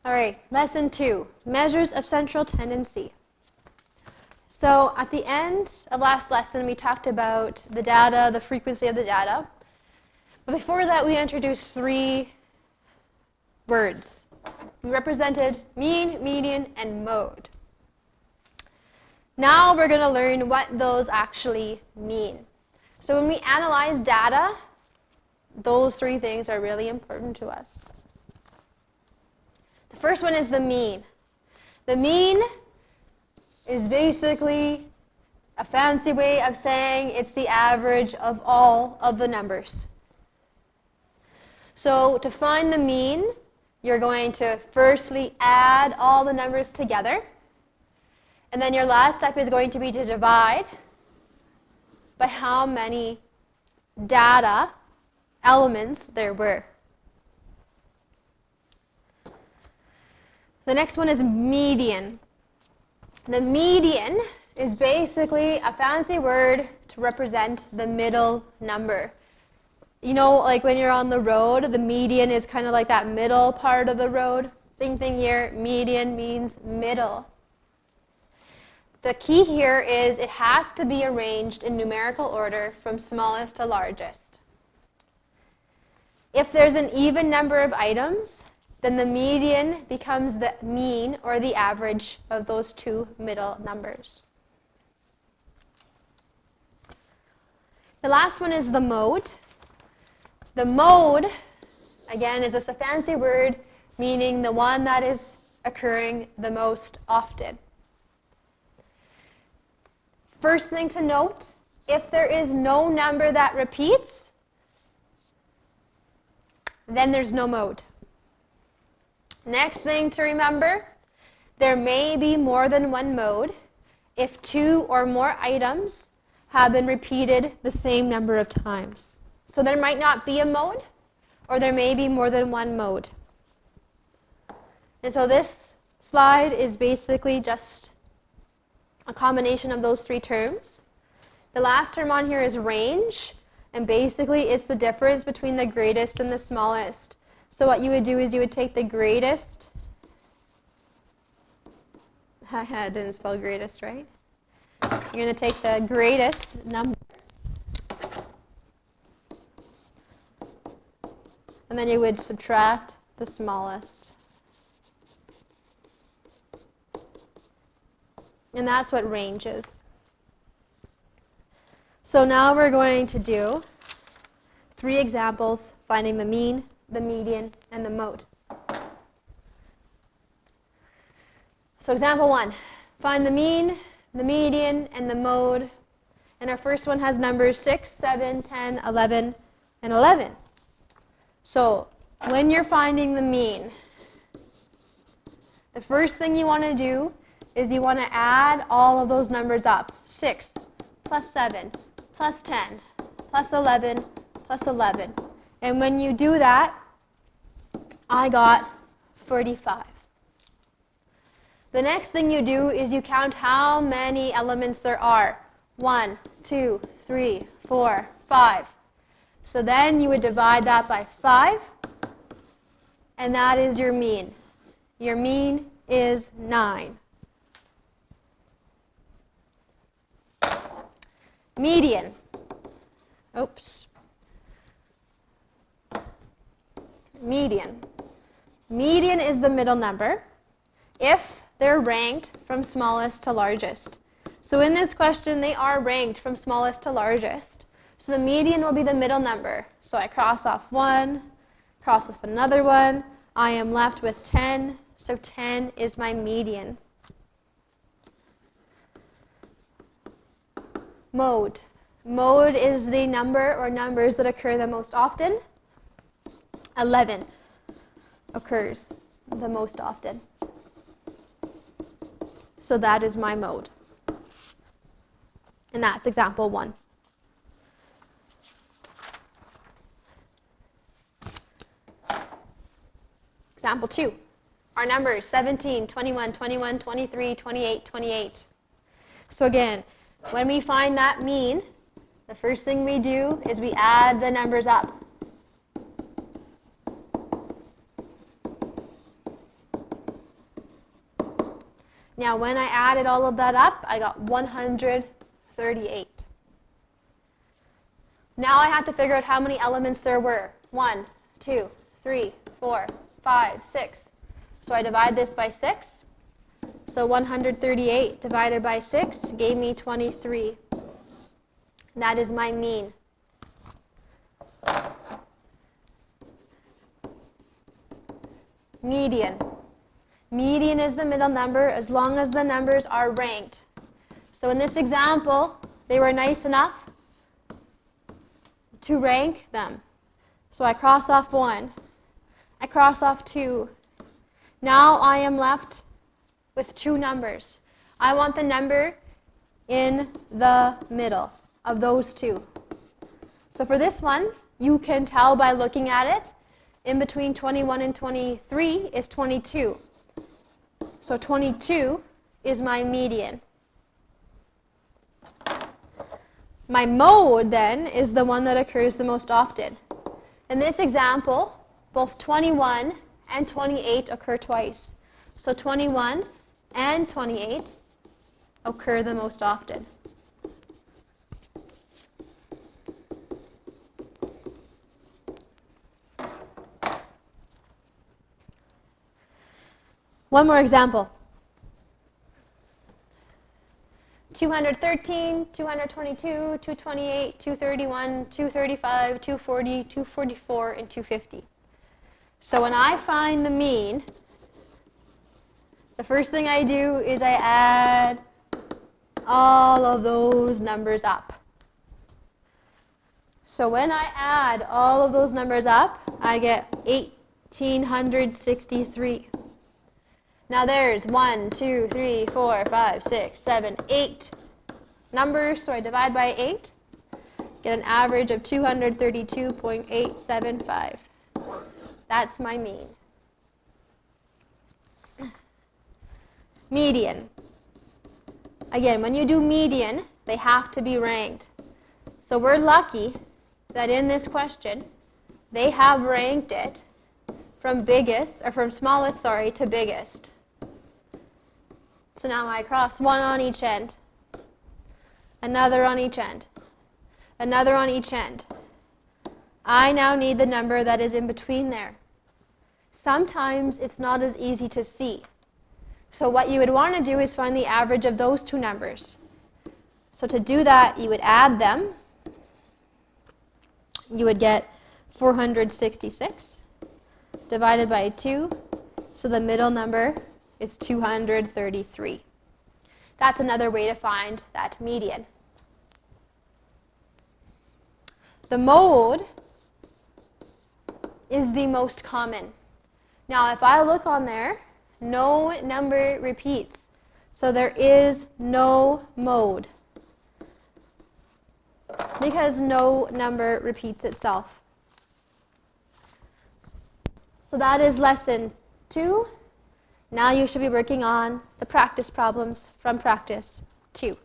All right, lesson 2, measures of central tendency. So at the end of last lesson, we talked about the data, the frequency of the data. But before that, we introduced 3 words. We represented mean, median, and mode. Now we're going to learn what those actually mean. So when we analyze data, those 3 things are really important to us. The first one is the mean. The mean is basically a fancy way of saying it's the average of all of the numbers. So to find the mean, you're going to firstly add all the numbers together. And then your last step is going to be to divide by how many data elements there were. The next one is median. The median is basically a fancy word to represent the middle number. You know, like when you're on the road, the median is kind of like that middle part of the road. Same thing here, median means middle. The key here is it has to be arranged in numerical order from smallest to largest. If there's an even number of items, then the median becomes the mean or the average of those 2 middle numbers. The last one is the mode. The mode, again, is just a fancy word meaning the one that is occurring the most often. First thing to note, if there is no number that repeats, then there's no mode. Next thing to remember, there may be more than one mode if 2 or more items have been repeated the same number of times. So there might not be a mode, or there may be more than one mode. And so this slide is basically just a combination of those 3 terms. The last term on here is range, and basically it's the difference between the greatest and the smallest. So what you would do is you would take the greatest, I didn't spell greatest right. You're going to take the greatest number, and then you would subtract the smallest. And that's what range is. So now we're going to do 3 examples finding the mean, the median, and the mode. So example 1, find the mean, the median, and the mode. And our first one has numbers 6, 7, 10, 11, and 11. So when you're finding the mean, the first thing you want to do is you want to add all of those numbers up. 6 plus 7 plus 10 plus 11 plus 11. And when you do that, I got 45. The next thing you do is you count how many elements there are. 1, 2, 3, 4, 5. So then you would divide that by 5, and that is your mean. Your mean is 9. Median. Oops. Median. Median is the middle number if they're ranked from smallest to largest. So in this question, they are ranked from smallest to largest. So the median will be the middle number. So I cross off 1, cross off another one. I am left with 10. So 10 is my median. Mode. Mode is the number or numbers that occur the most often. 11 occurs the most often. So that is my mode. And that's example 1. Example 2. Our numbers 17, 21, 21, 23, 28, 28. So again, when we find that mean, the first thing we do is we add the numbers up. Now when I added all of that up, I got 138. Now I had to figure out how many elements there were. 1, 2, 3, 4, 5, 6. So I divide this by 6. So 138 divided by 6 gave me 23. That is my mean. Median. Median is the middle number as long as the numbers are ranked. So in this example, they were nice enough to rank them. So I cross off 1. I cross off 2. Now I am left with 2 numbers. I want the number in the middle of those 2. So for this one, you can tell by looking at it, in between 21 and 23 is 22. So 22 is my median. My mode, then, is the one that occurs the most often. In this example, both 21 and 28 occur twice. So 21 and 28 occur the most often. One more example. 213, 222, 228, 231, 235, 240, 244, and 250. So when I find the mean, the first thing I do is I add all of those numbers up. So when I add all of those numbers up, I get 1,863. Now there's 1, 2, 3, 4, 5, 6, 7, 8 numbers, so I divide by 8, get an average of 232.875. That's my mean. Median. Again, when you do median, they have to be ranked. So we're lucky that in this question, they have ranked it from smallest to biggest. So now I cross 1 on each end, another on each end, another on each end. I now need the number that is in between there. Sometimes it's not as easy to see. So what you would want to do is find the average of those 2 numbers. So to do that, you would add them. You would get 466 divided by 2. So the middle number is 233. That's another way to find that median. The mode is the most common. Now if I look on there, no number repeats. So there is no mode because no number repeats itself. So that is lesson 2. Now you should be working on the practice problems from practice 2.